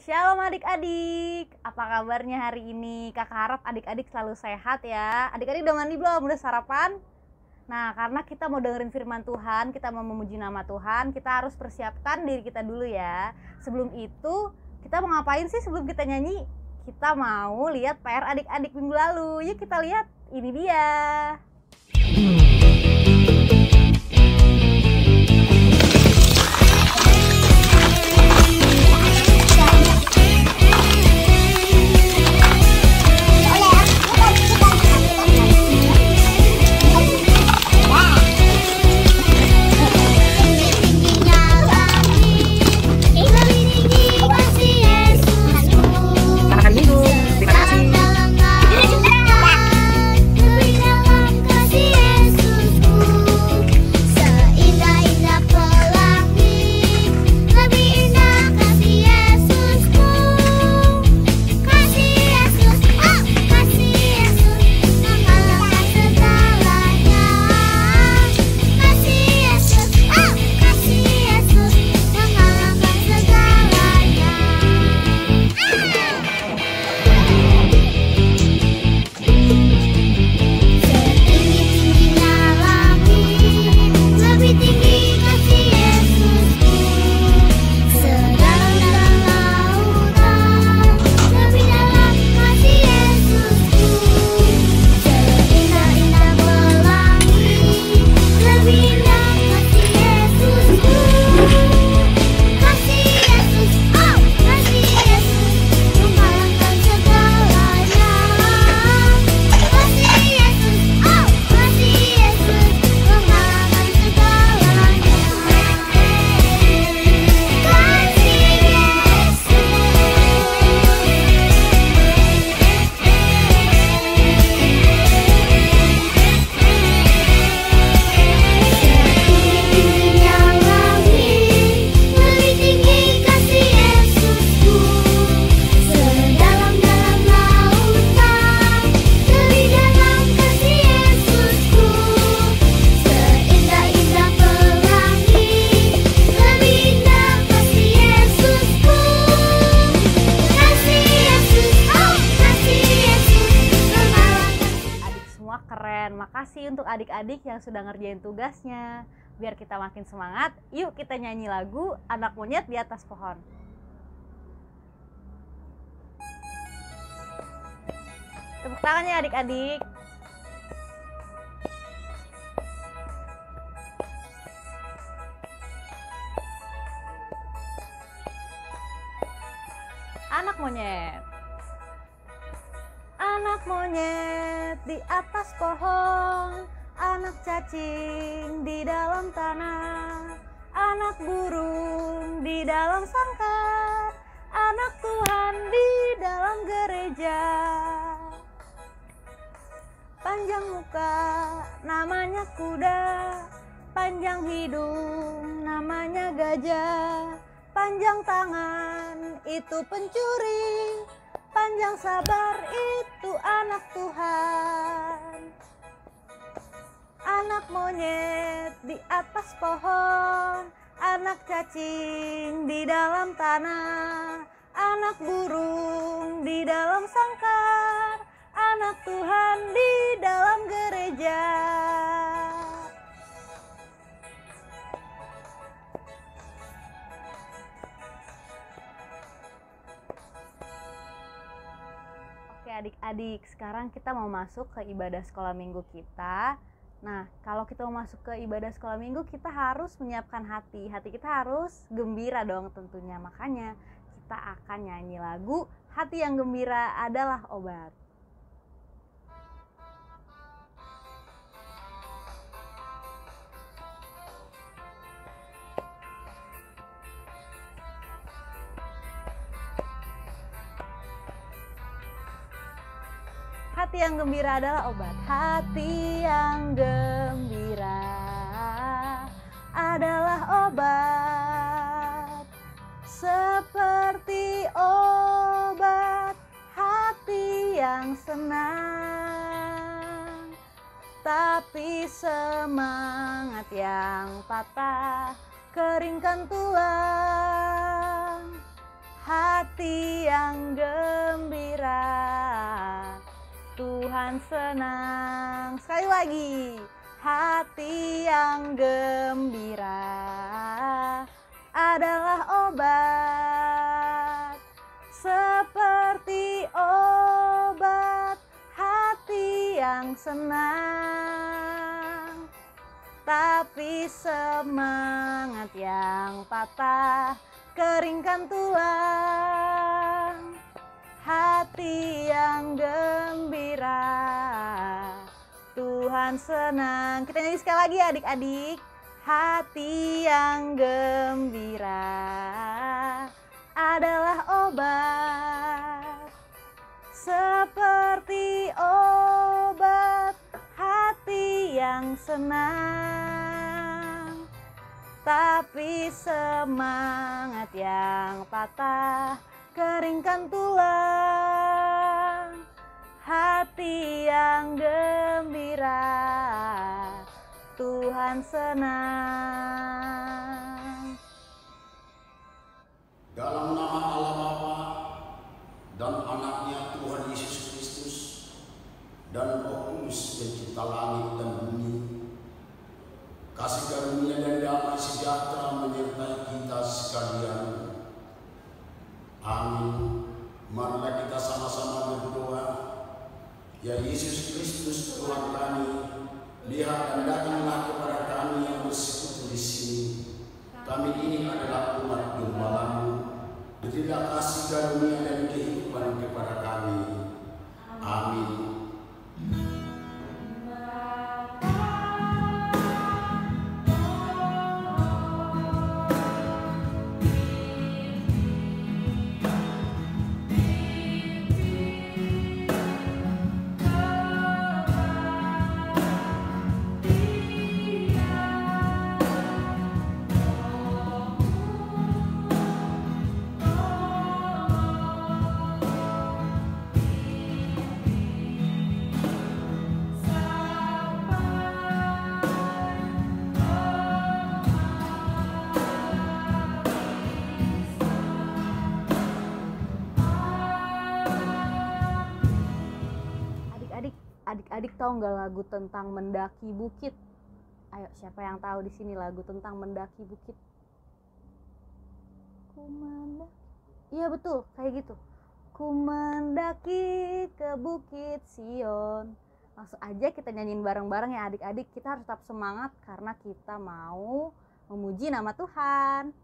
Shalom adik-adik, apa kabarnya hari ini? Kakak harap adik-adik selalu sehat ya. Adik-adik udah mandi belum? Udah sarapan? Nah, karena kita mau dengerin firman Tuhan, kita mau memuji nama Tuhan, kita harus persiapkan diri kita dulu ya. Sebelum itu, kita mau ngapain sih sebelum kita nyanyi? Kita mau lihat PR adik-adik minggu lalu. Yuk kita lihat, ini dia. Keren, makasih untuk adik-adik yang sudah ngerjain tugasnya. Biar kita makin semangat, yuk kita nyanyi lagu Anak Monyet di Atas Pohon. Tepuk tangannya adik-adik. Anak monyet. Anak monyet di atas pohon, anak cacing di dalam tanah, anak burung di dalam sangkar, anak Tuhan di dalam gereja. Panjang muka namanya kuda, panjang hidung namanya gajah, panjang tangan itu pencuri, panjang sabar itu anak Tuhan. Anak monyet di atas pohon, anak cacing di dalam tanah, anak burung di dalam sangkar, anak Tuhan di dalam gereja. Adik-adik, sekarang kita mau masuk ke ibadah sekolah minggu kita. Nah, kalau kita mau masuk ke ibadah sekolah minggu, kita harus menyiapkan hati. Hati kita harus gembira dong tentunya. Makanya kita akan nyanyi lagu Hati yang Gembira Adalah Obat. Hati yang gembira adalah obat. Hati yang gembira adalah obat, seperti obat hati yang senang. Tapi semangat yang patah keringkan tulang. hati yang gembira, Tuhan senang. Sekali lagi, hati yang gembira adalah obat, seperti obat hati yang senang. Tapi semangat yang patah keringkan tulang. Hati yang gembira, Tuhan senang. Kita nyanyi sekali lagi adik-adik. Hati yang gembira adalah obat, seperti obat hati yang senang. Tapi semangat yang patah keringkan tulang. Hati yang gembira, Tuhan senang. Dalam nama Allah Bapa dan Anaknya Tuhan Yesus Kristus dan Roh Kudus pencipta langit dan bumi, kasih karunia dan damai sejahtera menyertai kita sekalian. Amin. Marilah kita sama-sama berdoa. Ya Yesus Kristus Tuhan kami, lihat dan datanglah kepada kami yang bersekutu di sini. Kami ini adalah umat domba-Mu. Berilah kasih karunia dan kehidupan kepada kami. Amin. Adik-adik tahu nggak lagu tentang mendaki bukit? Ayo, siapa yang tahu di sini lagu tentang mendaki bukit? Ku mendaki. Iya betul, kayak gitu. Ku mendaki ke bukit Sion. Langsung aja kita nyanyiin bareng-bareng ya adik-adik. Kita harus tetap semangat karena kita mau memuji nama Tuhan.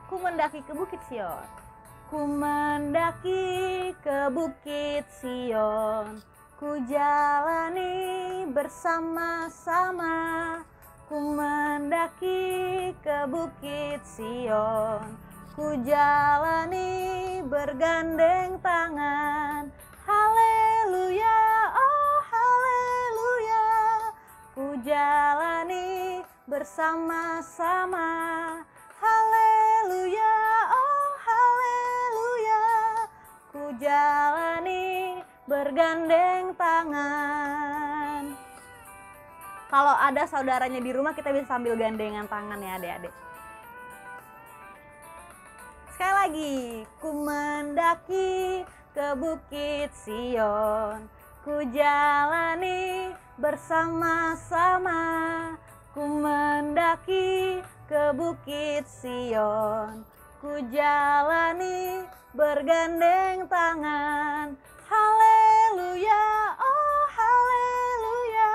Ku mendaki ke bukit Sion. Ku mendaki ke bukit Sion. Ku jalani bersama-sama. Ku mendaki ke bukit Sion. Ku jalani bergandeng tangan. Haleluya, oh haleluya. Ku jalani bersama-sama. Haleluya, oh haleluya. Ku jalani bergandeng tangan. Kalau ada saudaranya di rumah, kita bisa sambil gandengan tangan ya adik-adik. Sekali lagi, ku mendaki ke bukit Sion. Ku jalani bersama-sama. Ku mendaki ke bukit Sion. Ku jalani bergandeng tangan. Haleluya, oh haleluya.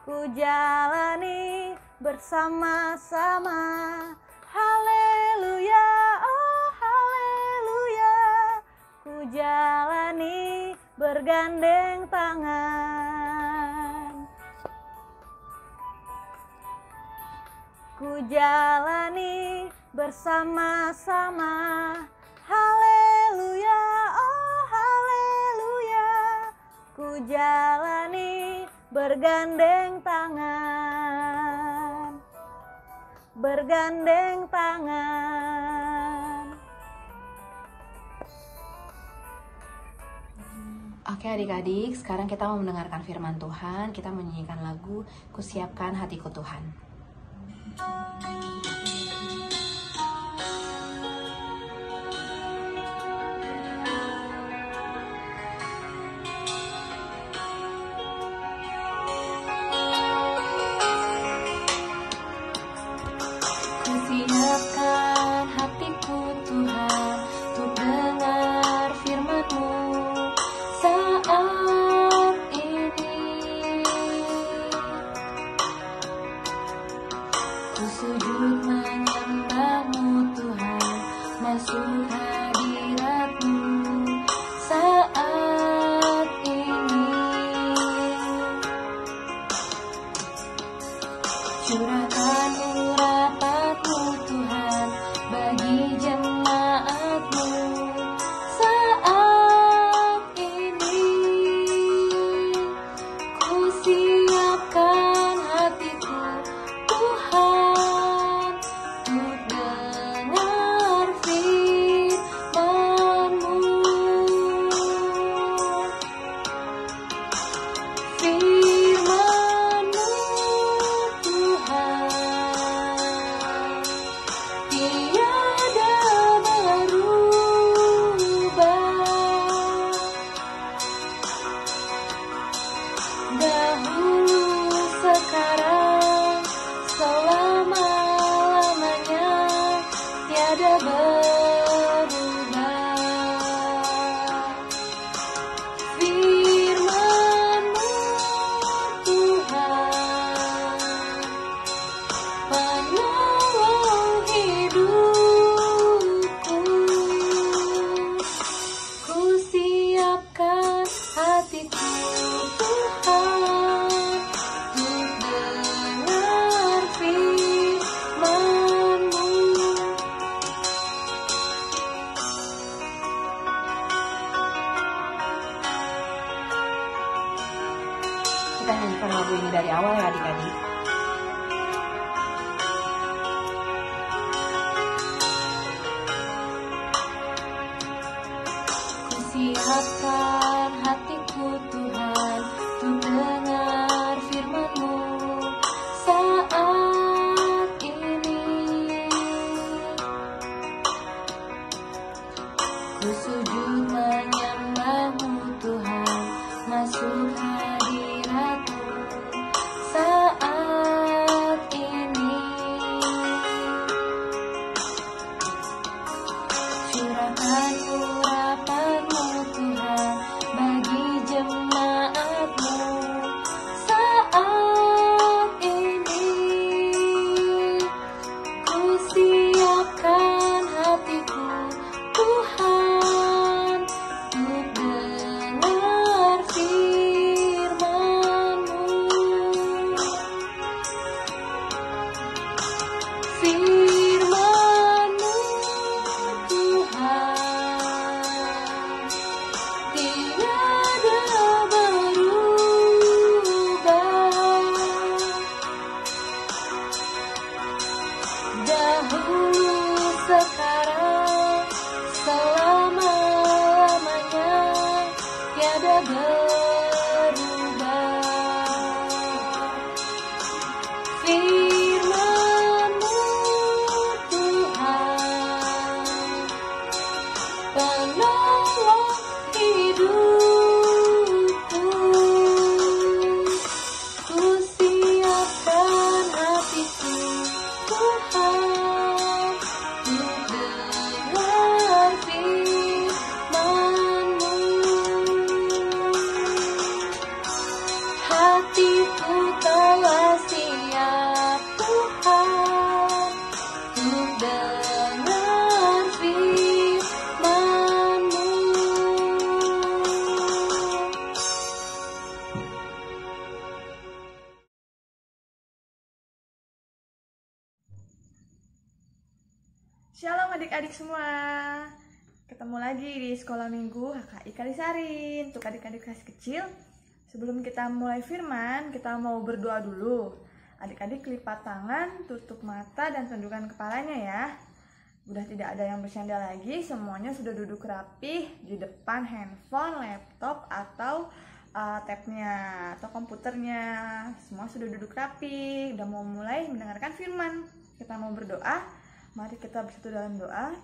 Ku jalani bersama-sama. Haleluya, oh haleluya. Ku jalani bergandeng tangan. Ku jalani bersama-sama. Haleluya, oh haleluya. Ku jalani bergandeng tangan. Bergandeng tangan. Oke adik-adik, sekarang kita mau mendengarkan firman Tuhan. Kita menyanyikan lagu Kusiapkan Hatiku Tuhan. Kusiapkan hatiku Tuhan untuk dengar firman-Mu saat ini. Ku sujud menyembah-Mu Tuhan, masuk hadirat-Mu saat ini. Curahkan urapan-Mu Tuhan bagi jemaat-Mu saat ini. Ku siapkan hatiku Tuhan untuk dengar firman-Mu. Firman-Mu Tuhan tiada berubah. Dahulu, sekarang, selama-lamanya tiada berubah. Firman-Mu Tuhan penolong hidupku. Ku siapkan hatiku Tuhan untuk dengar firman-Mu. Kita nyanyikan lagu ini dari awal ya adik-adik. Kusiapkan hatiku Tuhan untuk dengar firman-Mu saat ini. Ku sujud menyembah-Mu Tuhan, masuk hadirat-Mu saat ini. Curahkan urapan-Mu Tuhan bagi jemaat-Mu saat ini. Ku siapkan hatiku Tuhan untuk dengar firman-Mu. Firman-Mu Tuhan tiada berubah. Dahulu, sekarang, selama-lamanya tiada berubah. Firman-Mu Tuhan penolong hidupku. Ku siapkan hatiku Tuhan untuk dengar firman-Mu. Hatiku telah siap Tuhan untuk dengar firman-Mu. Shalom adik-adik semua. Ketemu lagi di Sekolah Minggu HKI Kalisarin. Untuk adik-adik kelas kecil, sebelum kita mulai firman, kita mau berdoa dulu. Adik-adik lipat tangan, tutup mata dan tundukkan kepalanya ya. Udah tidak ada yang bercanda lagi, semuanya sudah duduk rapih di depan handphone, laptop, atau tabnya atau komputernya. Semua sudah duduk rapi, udah mau mulai mendengarkan firman. Kita mau berdoa. Mari kita bersatu dalam doa.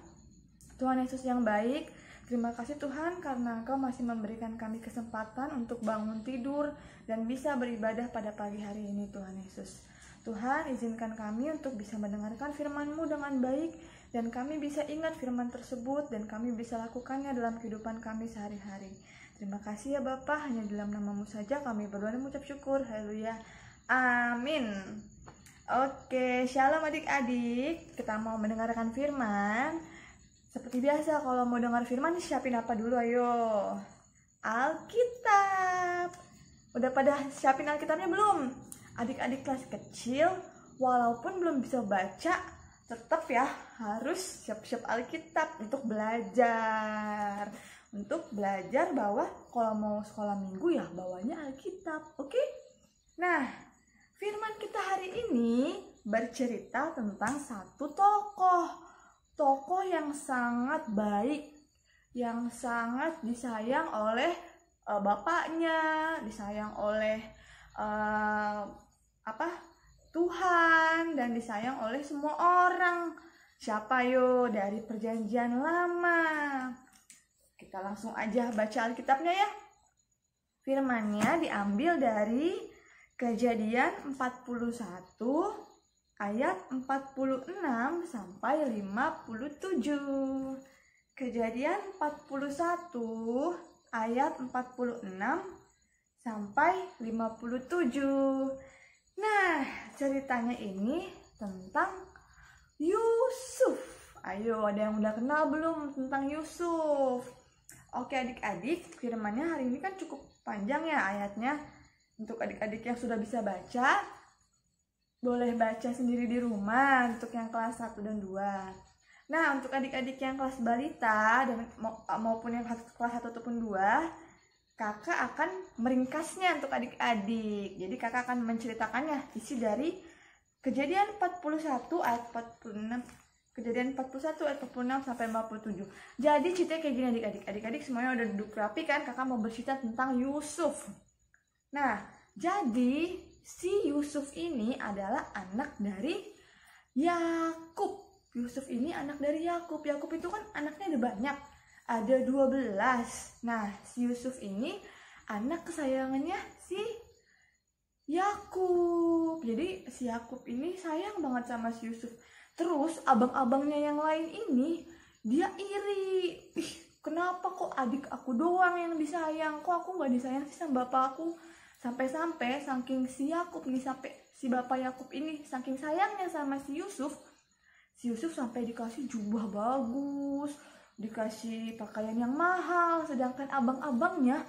Tuhan Yesus yang baik, terima kasih Tuhan karena Engkau masih memberikan kami kesempatan untuk bangun tidur dan bisa beribadah pada pagi hari ini, Tuhan Yesus. Tuhan, izinkan kami untuk bisa mendengarkan firman-Mu dengan baik, dan kami bisa ingat firman tersebut, dan kami bisa lakukannya dalam kehidupan kami sehari-hari. Terima kasih ya Bapa, hanya dalam nama-Mu saja kami berdoa dan mengucap syukur. Haleluya. Amin. Oke, shalom adik-adik. Kita mau mendengarkan firman. Seperti biasa, kalau mau dengar firman, siapin apa dulu? Ayo. Alkitab. Udah pada siapin Alkitabnya belum? Adik-adik kelas kecil, walaupun belum bisa baca, tetap ya harus siap-siap Alkitab untuk belajar. Untuk belajar bahwa kalau mau sekolah minggu ya bawanya Alkitab, oke? Nah, firman kita hari ini bercerita tentang satu tokoh yang sangat baik, yang sangat disayang oleh bapaknya, disayang oleh Tuhan, dan disayang oleh semua orang. Siapa yo? Dari Perjanjian Lama. Kita langsung aja baca Alkitabnya ya. Firmannya diambil dari Kejadian 41 ayat 46 sampai 57. Kejadian 41 ayat 46 sampai 57. Nah, ceritanya ini tentang Yusuf. Ayo, ada yang udah kenal belum tentang Yusuf? Oke adik-adik, firmannya hari ini kan cukup panjang ya ayatnya. Untuk adik-adik yang sudah bisa baca, boleh baca sendiri di rumah untuk yang kelas 1 dan 2. Nah, untuk adik-adik yang kelas balita dan maupun yang kelas 1 ataupun 2, kakak akan meringkasnya untuk adik-adik. Jadi kakak akan menceritakannya isi dari Kejadian 41 ayat 46, Kejadian 41 ayat 46 sampai 57. Jadi ceritanya kayak gini adik-adik. Adik-adik semuanya udah duduk rapi kan? Kakak mau bercerita tentang Yusuf. Nah, jadi si Yusuf ini adalah anak dari Yakub. Yusuf ini anak dari Yakub. Yakub itu kan anaknya ada banyak. Ada 12. Nah, si Yusuf ini anak kesayangannya si Yakub. Jadi si Yakub ini sayang banget sama si Yusuf. Terus abang-abangnya yang lain ini dia iri. Ih, kenapa kok adik aku doang yang disayang? Kok aku gak disayang sih sama bapak aku? Sampai-sampai saking si Yakub nih, sampai si bapak Yakub ini saking sayangnya sama si Yusuf sampai dikasih jubah bagus, dikasih pakaian yang mahal, sedangkan abang-abangnya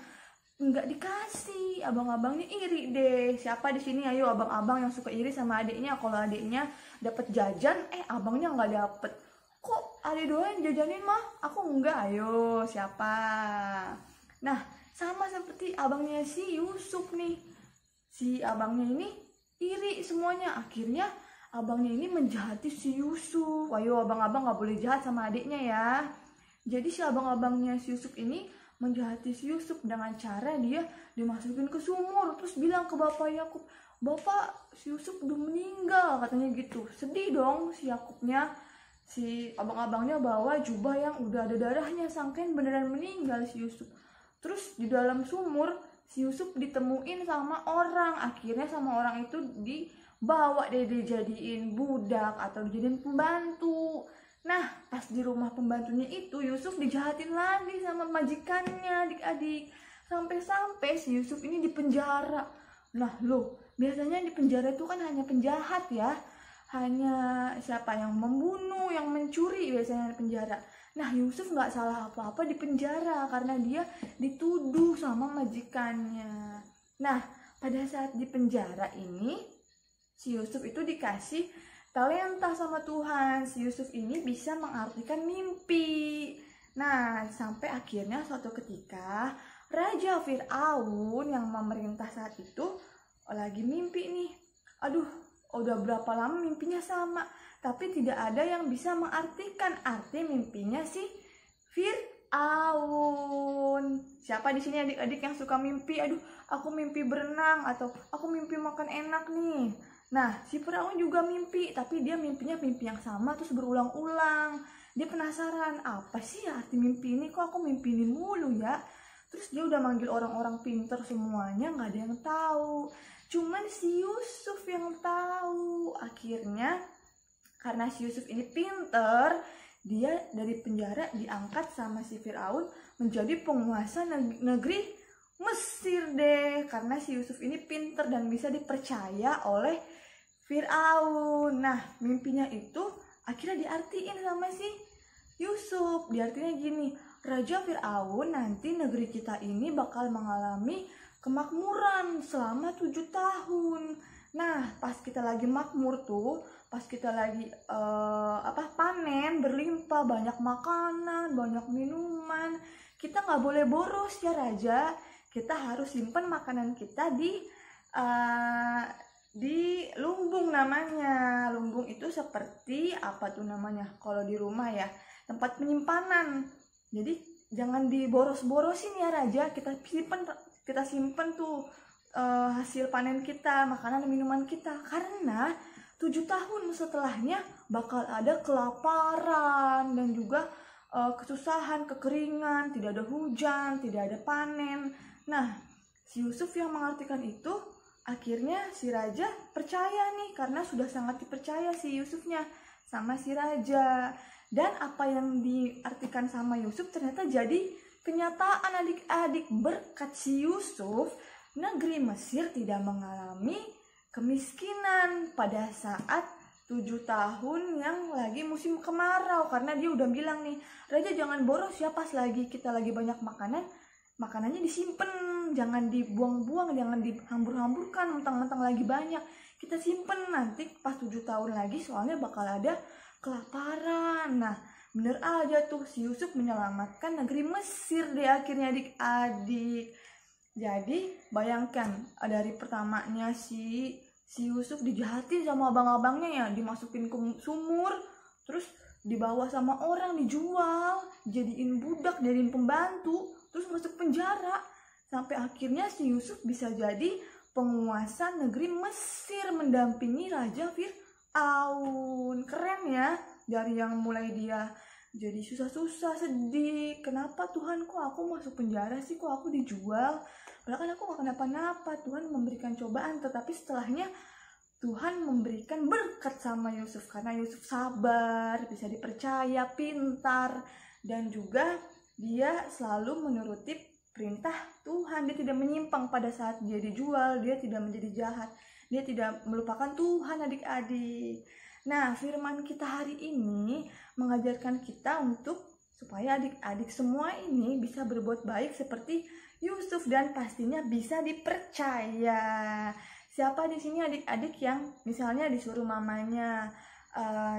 nggak dikasih. Abang-abangnya iri deh. Siapa di sini ayo abang-abang yang suka iri sama adiknya? Kalau adiknya dapat jajan, abangnya nggak dapet. Kok adik doang jajanin mah? Aku enggak. Ayo siapa? Nah, sama seperti abangnya si Yusuf nih. Si abangnya ini iri semuanya. Akhirnya abangnya ini menjahati si Yusuf. Ayo abang-abang nggak boleh jahat sama adiknya ya. Jadi si abang-abangnya si Yusuf ini menjahati si Yusuf dengan cara dia dimasukin ke sumur. Terus bilang ke bapak Yakub, "Bapak, si Yusuf udah meninggal," katanya gitu. Sedih dong si Yakubnya. Si abang-abangnya bawa jubah yang udah ada darahnya, sangkain beneran meninggal si Yusuf. Terus di dalam sumur si Yusuf ditemuin sama orang. Akhirnya sama orang itu dibawa deh, dijadiin budak atau dijadiin pembantu. Nah, pas di rumah pembantunya itu Yusuf dijahatin lagi sama majikannya, adik-adik. Sampai-sampai si Yusuf ini dipenjara. Nah, loh, biasanya di penjara itu kan hanya penjahat ya. Hanya siapa yang membunuh, yang mencuri biasanya di penjara. Nah, Yusuf nggak salah apa-apa di penjara karena dia dituduh sama majikannya. Nah, pada saat di penjara ini, si Yusuf itu dikasih talenta sama Tuhan. Si Yusuf ini bisa mengartikan mimpi. Nah, sampai akhirnya suatu ketika Raja Fir'aun yang memerintah saat itu lagi mimpi nih. Aduh, udah berapa lama mimpinya sama, tapi tidak ada yang bisa mengartikan arti mimpinya si Fir'aun. Siapa di sini adik-adik yang suka mimpi? Aduh, aku mimpi berenang, atau aku mimpi makan enak nih. Nah, si Fir'aun juga mimpi, tapi dia mimpinya mimpi yang sama terus berulang-ulang. Dia penasaran, apa sih arti mimpi ini? Kok aku mimpi ini mulu ya? Terus dia udah manggil orang-orang pinter semuanya, nggak ada yang tahu. Cuman si Yusuf yang tahu. Akhirnya, karena si Yusuf ini pinter, dia dari penjara diangkat sama si Fir'aun menjadi penguasa negeri Mesir deh. Karena si Yusuf ini pinter dan bisa dipercaya oleh Fir'aun. Nah, mimpinya itu akhirnya diartiin sama si Yusuf. Diartinya gini, Raja Fir'aun, nanti negeri kita ini bakal mengalami kemakmuran selama 7 tahun. Nah, pas kita lagi makmur tuh, pas kita lagi panen, berlimpah, banyak makanan, banyak minuman, kita nggak boleh boros ya Raja. Kita harus simpen makanan kita di lumbung namanya. Lumbung itu seperti apa tuh namanya kalau di rumah ya, tempat penyimpanan. Jadi jangan diboros-borosin ya Raja. Kita simpen tuh hasil panen kita, makanan dan minuman kita, karena 7 tahun setelahnya bakal ada kelaparan dan juga kesusahan, kekeringan, tidak ada hujan, tidak ada panen. Nah, si Yusuf yang mengartikan itu, akhirnya si raja percaya nih, karena sudah sangat dipercaya si Yusufnya sama si raja. Dan apa yang diartikan sama Yusuf ternyata jadi kenyataan adik-adik. Berkat si Yusuf, negeri Mesir tidak mengalami kemiskinan pada saat 7 tahun yang lagi musim kemarau. Karena dia udah bilang nih, Raja jangan boros ya, pas lagi kita lagi banyak makanannya disimpan, jangan dibuang-buang, jangan dihambur-hamburkan mentang-mentang lagi banyak. Kita simpen nanti pas 7 tahun lagi, soalnya bakal ada kelaparan. Nah, bener aja tuh, si Yusuf menyelamatkan negeri Mesir deh akhirnya adik-adik. Jadi bayangkan, dari pertamanya si Yusuf dijahatin sama abang-abangnya ya, dimasukin ke sumur, terus dibawa sama orang, dijual, jadiin budak, jadiin pembantu, terus masuk penjara, sampai akhirnya si Yusuf bisa jadi penguasa negeri Mesir, mendampingi Raja Fir'aun. Keren ya, dari yang mulai dia jadi susah-susah, sedih, kenapa Tuhan kok aku masuk penjara sih, kok aku dijual, padahal kan aku gak kenapa-napa. Tuhan memberikan cobaan, tetapi setelahnya Tuhan memberikan berkat sama Yusuf, karena Yusuf sabar, bisa dipercaya, pintar, dan juga dia selalu menuruti perintah Tuhan. Dia tidak menyimpang pada saat dia dijual, dia tidak menjadi jahat, dia tidak melupakan Tuhan adik-adik. Nah, firman kita hari ini mengajarkan kita untuk supaya adik-adik semua ini bisa berbuat baik seperti Yusuf dan pastinya bisa dipercaya. Siapa di sini adik-adik yang misalnya disuruh mamanya,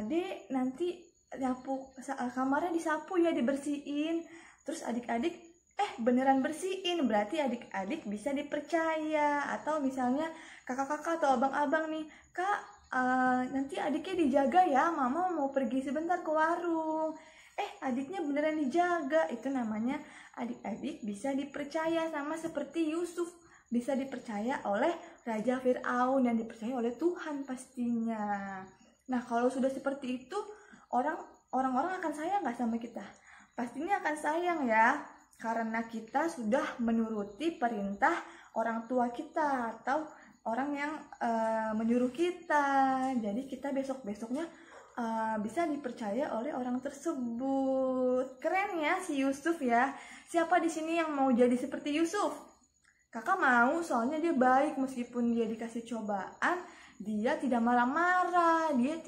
Dek nanti nyapu kamarnya disapu ya, dibersihin. Terus adik-adik beneran bersihin, berarti adik-adik bisa dipercaya. Atau misalnya kakak-kakak atau abang-abang nih, Kak nanti adiknya dijaga ya, mama mau pergi sebentar ke warung. Adiknya beneran dijaga. Itu namanya adik-adik bisa dipercaya, sama seperti Yusuf bisa dipercaya oleh Raja Fir'aun dan dipercaya oleh Tuhan pastinya. Nah, kalau sudah seperti itu, orang-orang akan sayang gak sama kita? Pastinya akan sayang ya, karena kita sudah menuruti perintah orang tua kita atau orang yang menyuruh kita. Jadi kita besok-besoknya bisa dipercaya oleh orang tersebut. Keren ya si Yusuf ya. Siapa di sini yang mau jadi seperti Yusuf? Kakak mau, soalnya dia baik, meskipun dia dikasih cobaan, dia tidak marah-marah, dia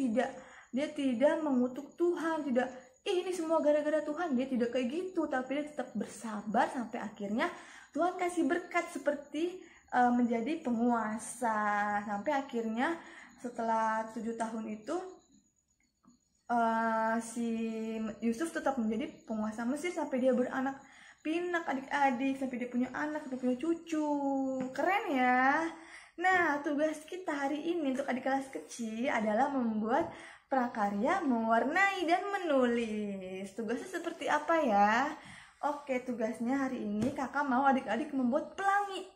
tidak mengutuk Tuhan, tidak ini semua gara-gara Tuhan, dia tidak kayak gitu, tapi dia tetap bersabar sampai akhirnya Tuhan kasih berkat seperti menjadi penguasa. Sampai akhirnya setelah 7 tahun itu si Yusuf tetap menjadi penguasa Mesir sampai dia beranak pinak adik-adik, sampai dia punya anak, sampai punya cucu. Keren ya. Nah, tugas kita hari ini untuk adik kelas kecil adalah membuat prakarya, mewarnai, dan menulis. Tugasnya seperti apa ya? Oke, tugasnya hari ini kakak mau adik-adik membuat pelangi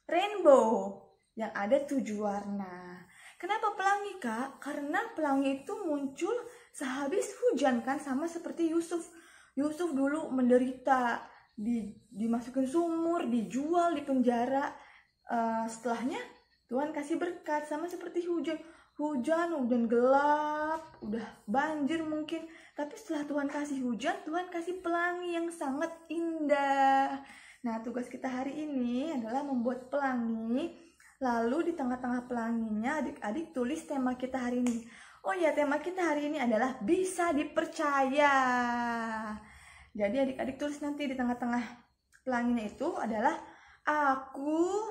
rainbow yang ada 7 warna. Kenapa pelangi, Kak? Karena pelangi itu muncul sehabis hujan kan, sama seperti Yusuf. Yusuf dulu menderita, dimasukin sumur, dijual, di penjara. Setelahnya Tuhan kasih berkat, sama seperti hujan gelap, udah banjir mungkin, tapi setelah Tuhan kasih hujan, Tuhan kasih pelangi yang sangat indah. Nah, tugas kita hari ini adalah membuat pelangi, lalu di tengah-tengah pelanginya adik-adik tulis tema kita hari ini. Oh ya, tema kita hari ini adalah bisa dipercaya. Jadi adik-adik tulis nanti di tengah-tengah pelanginya itu adalah aku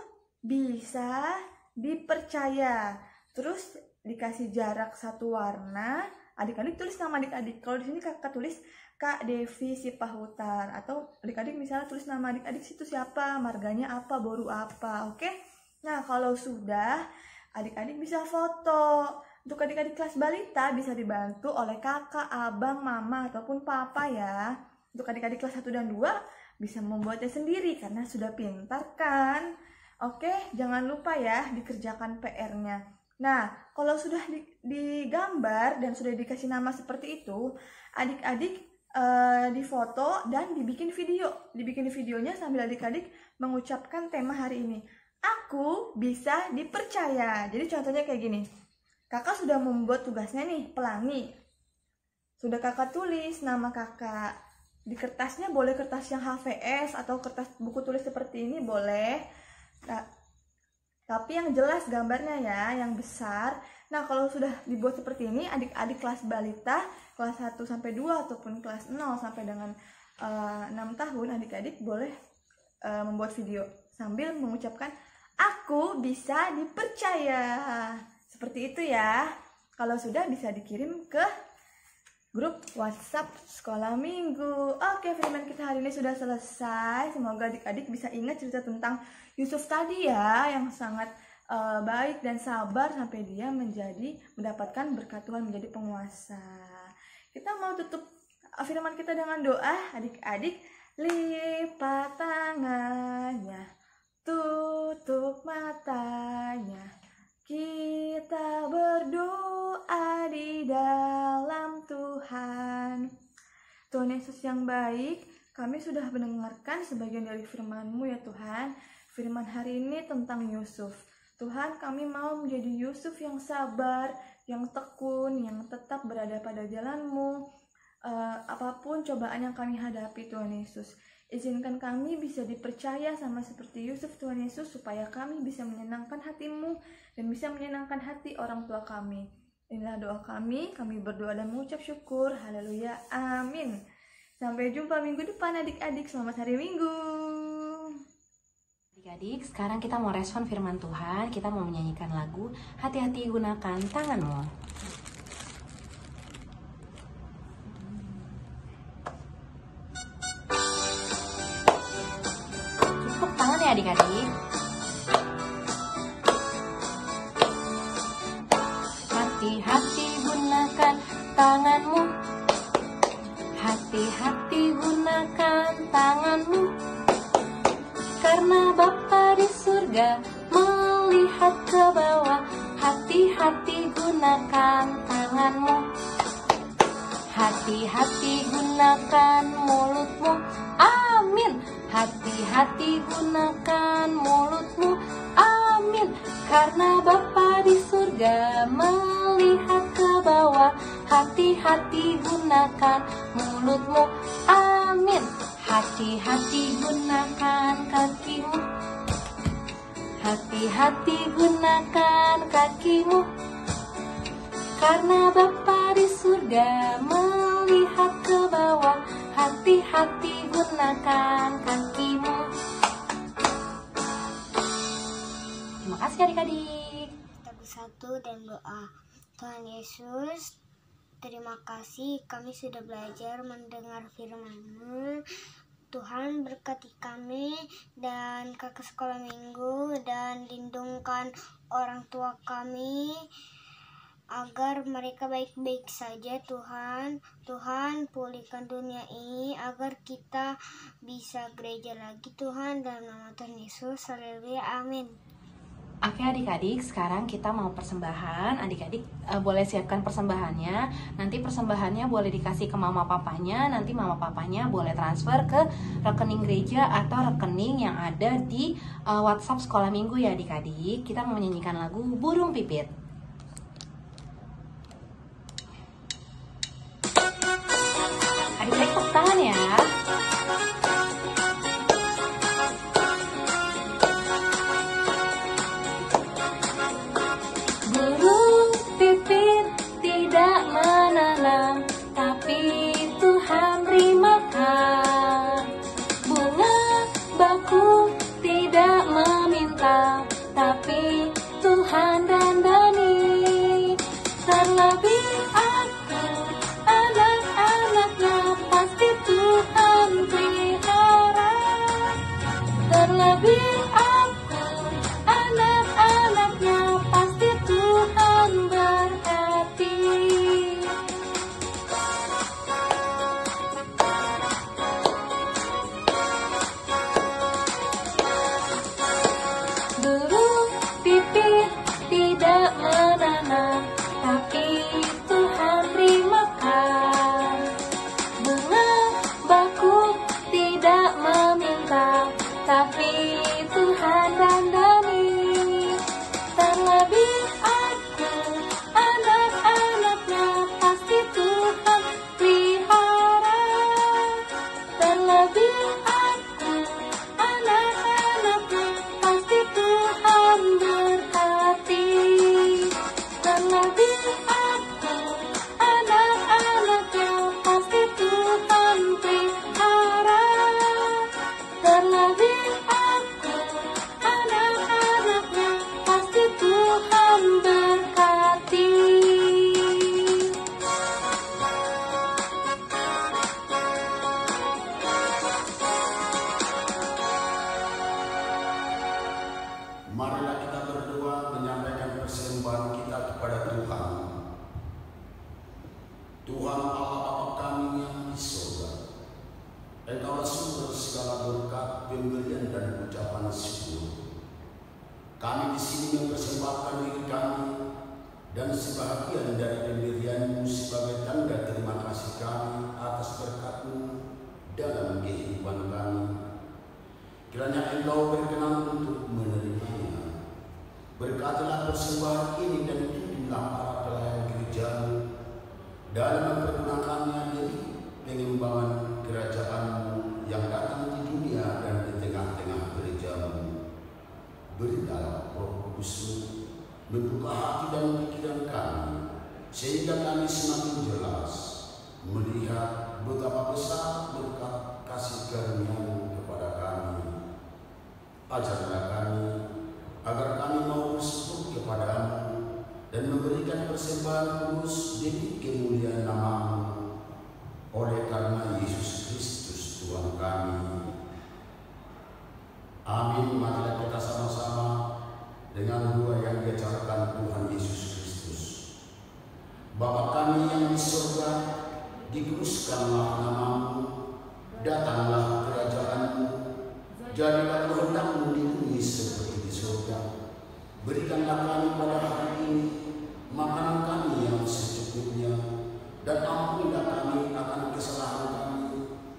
bisa dipercaya. Terus dikasih jarak 1 warna. Adik-adik tulis nama adik-adik. Kalau di sini kakak tulis Kak Devi Sipahutan, atau adik-adik misalnya tulis nama adik-adik situ siapa, marganya apa, boru apa. Oke? Nah, kalau sudah adik-adik bisa foto. Untuk adik-adik kelas balita bisa dibantu oleh kakak, abang, mama, ataupun papa ya. Untuk adik-adik kelas 1 dan 2 bisa membuatnya sendiri karena sudah pintar kan. Oke, jangan lupa ya dikerjakan PR-nya. Nah, kalau sudah digambar dan sudah dikasih nama seperti itu, adik-adik difoto dan dibikin video. Dibikin videonya sambil adik-adik mengucapkan tema hari ini. Aku bisa dipercaya. Jadi contohnya kayak gini. Kakak sudah membuat tugasnya nih, pelangi. Sudah kakak tulis nama kakak. Di kertasnya boleh kertas yang HVS atau kertas buku tulis seperti ini boleh. Nah, tapi yang jelas gambarnya ya, yang besar. Nah, kalau sudah dibuat seperti ini, adik-adik kelas balita, kelas 1 sampai 2 ataupun kelas 0 sampai dengan 6 tahun, adik-adik boleh membuat video sambil mengucapkan aku bisa dipercaya. Seperti itu ya. Kalau sudah bisa dikirim ke grup WhatsApp Sekolah Minggu. Oke, firman kita hari ini sudah selesai. Semoga adik-adik bisa ingat cerita tentang Yusuf tadi ya, yang sangat baik dan sabar sampai dia mendapatkan berkat Tuhan, menjadi penguasa. Kita mau tutup firman kita dengan doa. Adik-adik, lipat tangannya, tutup matanya, kita berdoa di dalam Tuhan. Tuhan Yesus yang baik, kami sudah mendengarkan sebagian dari firman-Mu ya Tuhan. Firman hari ini tentang Yusuf. Tuhan, kami mau menjadi Yusuf yang sabar, yang tekun, yang tetap berada pada jalan-Mu. Apapun cobaan yang kami hadapi Tuhan Yesus, izinkan kami bisa dipercaya sama seperti Yusuf Tuhan Yesus, supaya kami bisa menyenangkan hati-Mu dan bisa menyenangkan hati orang tua kami. Inilah doa kami berdoa dan mengucap syukur. Haleluya, amin. Sampai jumpa minggu depan adik-adik. Selamat hari Minggu. Adik-adik, sekarang kita mau respon firman Tuhan. Kita mau menyanyikan lagu Hati-hati Gunakan Tanganmu. Cukup tangan ya adik-adik. Hati-hati gunakan tanganmu. Hati-hati gunakan tanganmu. Karena Bapa di surga melihat ke bawah. Hati-hati gunakan tanganmu. Hati-hati gunakan mulutmu. Amin. Hati-hati gunakan mulutmu. Amin. Karena Bapa di surga melihat ke bawah. Hati-hati gunakan mulutmu. Amin. Hati-hati gunakan kakimu. Hati-hati gunakan kakimu. Karena Bapa di surga melihat ke bawah. Hati-hati gunakan kakimu. Terima kasih adik-adik. Kita bersatu dan doa. Tuhan Yesus, terima kasih kami sudah belajar mendengar firman-Mu. Tuhan berkati kami dan kakak sekolah minggu dan lindungkan doakan orang tua kami agar mereka baik-baik saja Tuhan. Tuhan pulihkan dunia ini agar kita bisa gereja lagi Tuhan, dalam nama Tuhan Yesus. Haleluya, amin. Oke adik-adik, sekarang kita mau persembahan. Adik-adik boleh siapkan persembahannya. Nanti persembahannya boleh dikasih ke mama papanya. Nanti mama papanya boleh transfer ke rekening gereja atau rekening yang ada di WhatsApp sekolah minggu ya adik-adik. Kita mau menyanyikan lagu Burung Pipit. Adik-adik tepuk tangan ya. Burung pipit tidak menanam, tapi Tuhan beri makan. Bunga bakung tidak meminta, tapi Tuhan dandani. Terlebih aku, anak-anaknya pasti Tuhan pelihara. Terlebih aku, anak-anaknya pasti Tuhan berhati. Burung pipit tidak menanam, tapi Tuhan beri makan. Bunga bakung tidak meminta, tapi Tuhan dandani. Terlebih aku, anak-anaknya pasti Tuhan pelihara. Terlebih aku, anak-anaknya pasti Tuhan berkati. Terlebih aku, anak-anaknya pasti Tuhan pelihara. Terlebih aku, anak-anaknya pasti Tuhan berkati. Marilah kita berdoa menyampaikan persembahan kita kepada Tuhan. Tuhan Allah Bapa kami yang di surga, Engkaulah sumber segala berkat, pemberian dan ucapan syukur. Kami di sini mempersembahkan diri kami dan sebahagian dari pemberian-Mu sebagai tanda terima kasih kami atas berkat-Mu dalam kehidupan kami. Kiranya Engkau berkenan untuk menerimanya. Berkatilah persembahan ini dan pimpinlah para pelayan gereja-Mu dalam mempergunakannya demi pengembangan kerajaan-Mu yang datang di dunia dan di tengah-tengah gereja-Mu. Berilah Roh Kudus-Mu membuka hati dan pikiran kami, sehingga kami semakin jelas melihat betapa besar berkat kasih karunia-Mu kepada kami. Ajarlah kami agar kami mau bersekutu kepada-Mu dan memberikan persembahan kudus demi kemuliaan nama-Mu, oleh karena Yesus Kristus Tuhan kami. Amin. Marilah kita sama-sama dengan doa yang diajarkan Tuhan Yesus Kristus. Bapa kami yang di surga, dikuduskanlah nama-Mu, datanglah kerajaan-Mu, jadilah kehendak-Mu di bumi seperti di surga. Berikanlah kami pada hari ini makanan kami yang secukupnya, dan ampunilah kami akan kesalahan kami,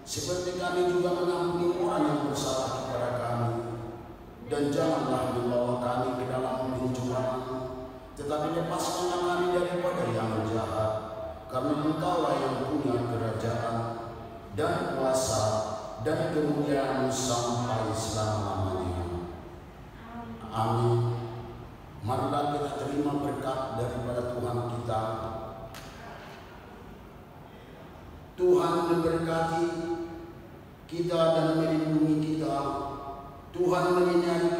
seperti kami juga mengampuni orang yang bersalah kepada kami. Dan janganlah membawa kami ke dalam pencobaan, tetapi lepaskanlah kami daripada yang jahat, karena Engkaulah yang punya kerajaan dan kuasa dan kemuliaan sampai selama-lamanya. Amin. Marilah kita terima berkat daripada Tuhan kita. Tuhan memberkati kita dan melindungi kita. Tuhan menyinari